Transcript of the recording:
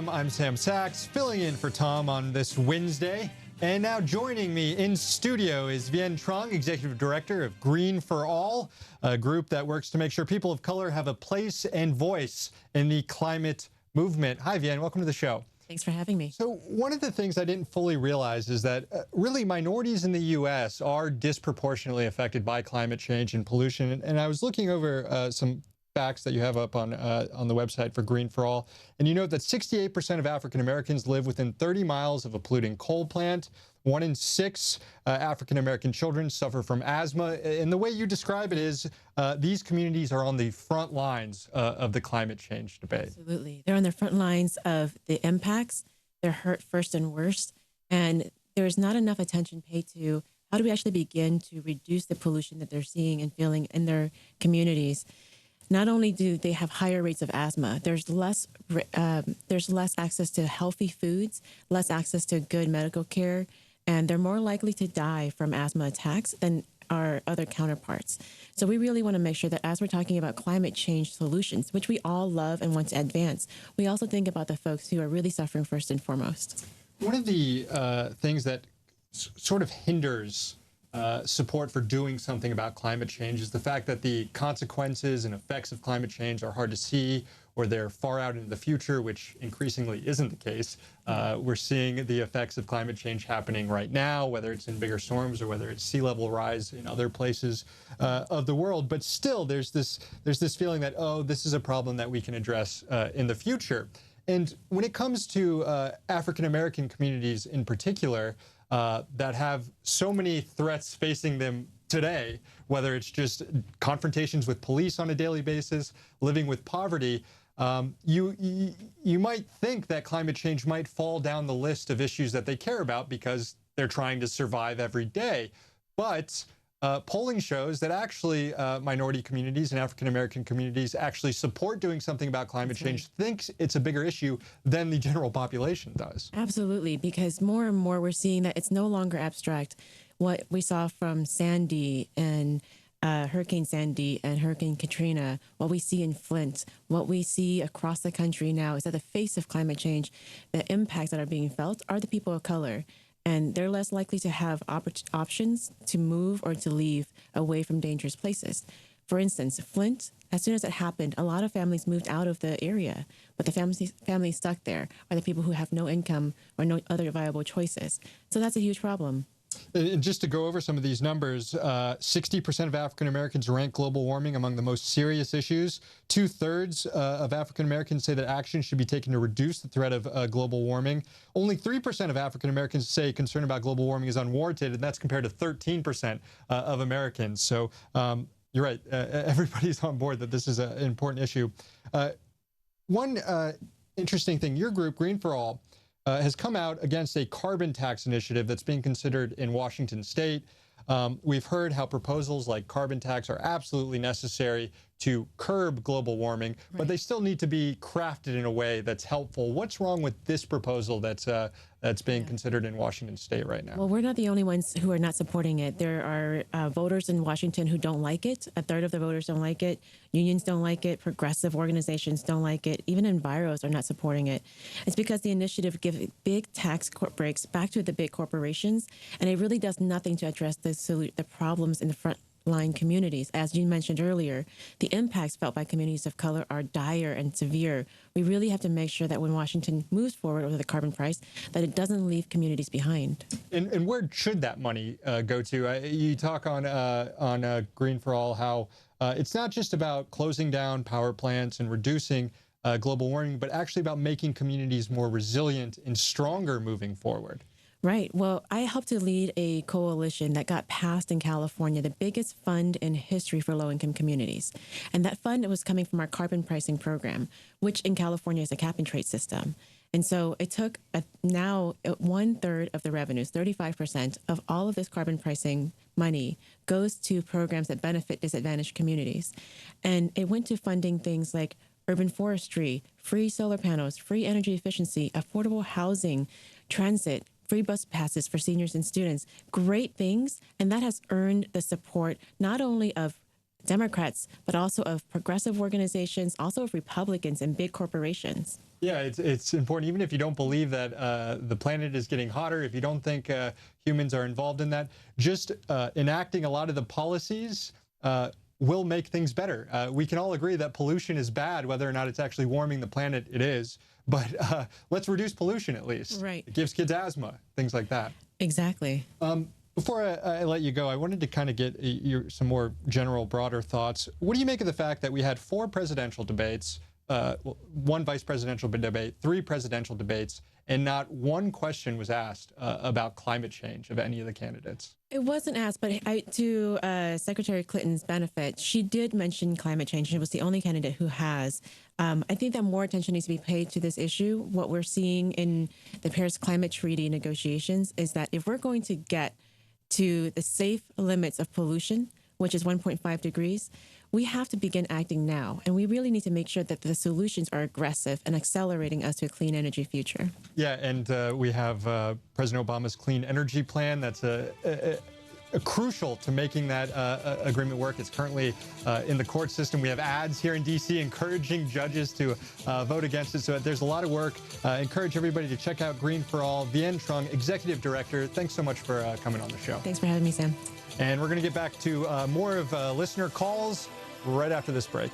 a.m. I'm Sam Sachs, filling in for Thom on this Wednesday. And now joining me in studio is Vien Truong, Executive Director of Green for All, a group that works to make sure people of color have a place and voice in the climate movement. Hi, Vien. Welcome to the show. Thanks for having me. So one of the things I didn't fully realize is that really minorities in the U.S. are disproportionately affected by climate change and pollution. And I was looking over some facts that you have up on the website for Green for All, and you note that 68% of African Americans live within 30 miles of a polluting coal plant. 1 in 6 African American children suffer from asthma. And the way you describe it is these communities are on the front lines of the climate change debate. Absolutely. They're on the front lines of the impacts. They're hurt first and worst. And there's not enough attention paid to how do we actually begin to reduce the pollution that they're seeing and feeling in their communities. Not only do they have higher rates of asthma, there's less access to healthy foods, less access to good medical care, and they're more likely to die from asthma attacks than our other counterparts. So we really want to make sure that as we're talking about climate change solutions, which we all love and want to advance, we also think about the folks who are really suffering first and foremost. One of the things that sort of hinders support for doing something about climate change is the fact that the consequences and effects of climate change are hard to see, or they're far out into the future, which increasingly isn't the case. We're seeing the effects of climate change happening right now, whether it's in bigger storms or whether it's sea level rise in other places of the world. But still, there's this feeling that, oh, this is a problem that we can address in the future. And when it comes to African American communities in particular, that have so many threats facing them today, whether it's just confrontations with police on a daily basis, living with poverty, you might think that climate change might fall down the list of issues that they care about because they're trying to survive every day. But polling shows that actually minority communities and African American communities actually support doing something about climate change, thinks it's a bigger issue than the general population does. Absolutely, because more and more we're seeing that it's no longer abstract. What we saw from Sandy and Hurricane Sandy and Hurricane Katrina, what we see in Flint, what we see across the country now is that the face of climate change, the impacts that are being felt are the people of color. And they're less likely to have options to move or to leave away from dangerous places. For instance, Flint, as soon as it happened, a lot of families moved out of the area, but the families stuck there are the people who have no income or no other viable choices. So that's a huge problem. And just to go over some of these numbers, 60% of African Americans rank global warming among the most serious issues. 2/3 of African Americans say that action should be taken to reduce the threat of global warming. Only 3% of African Americans say concern about global warming is unwarranted, and that's compared to 13% of Americans. So you're right. Everybody's on board that this is an important issue. One interesting thing, your group, Green for All, has come out against a carbon tax initiative that's being considered in Washington state. We've heard how proposals like carbon tax are absolutely necessary to curb global warming, but they still need to be crafted in a way that's helpful. What's wrong with this proposal that's being considered in Washington state right now? Well, we're not the only ones who are not supporting it. There are voters in Washington who don't like it. 1/3 of the voters don't like it. Unions don't like it. Progressive organizations don't like it. Even enviros are not supporting it. It's because the initiative gives big tax breaks back to the big corporations, and it really does nothing to address the problems in the front line communities. As you mentioned earlier, the impacts felt by communities of color are dire and severe. We really have to make sure that when Washington moves forward with the carbon price, that it doesn't leave communities behind. And where should that money go to? You talk on Green for All how it's not just about closing down power plants and reducing global warming, but actually about making communities more resilient and stronger moving forward. Right. Well, I helped to lead a coalition that got passed in California, the biggest fund in history for low-income communities. And that fund was coming from our carbon pricing program, which in California is a cap-and-trade system. And so it took now 1/3 of the revenues, 35% of all of this carbon pricing money goes to programs that benefit disadvantaged communities. And it went to funding things like urban forestry, free solar panels, free energy efficiency, affordable housing, transit, free bus passes for seniors and students, great things. And that has earned the support not only of Democrats, but also of progressive organizations, also of Republicans and big corporations. Yeah, it's important, even if you don't believe that the planet is getting hotter, if you don't think humans are involved in that, just enacting a lot of the policies will make things better. We can all agree that pollution is bad, whether or not it's actually warming the planet, it is. But let's reduce pollution at least. Right. It gives kids asthma, things like that. Exactly. Before I let you go, I wanted to kind of get some more general, broader thoughts. What do you make of the fact that we had 4 presidential debates, 1 vice presidential debate, 3 presidential debates, and not one question was asked about climate change of any of the candidates? It wasn't asked, but to Secretary Clinton's benefit, she did mention climate change. She was the only candidate who has. I think that more attention needs to be paid to this issue. What we're seeing in the Paris Climate Treaty negotiations is that if we're going to get to the safe limits of pollution, which is 1.5 degrees, we have to begin acting now. And we really need to make sure that the solutions are aggressive and accelerating us to a clean energy future. Yeah, and we have President Obama's clean energy plan. That's crucial to making that agreement work. It's currently in the court system. We have ads here in D.C. encouraging judges to vote against it. So there's a lot of work. Encourage everybody to check out Green for All. Vien Truong, Executive Director, thanks so much for coming on the show. Thanks for having me, Sam. And we're going to get back to more of listener calls right after this break.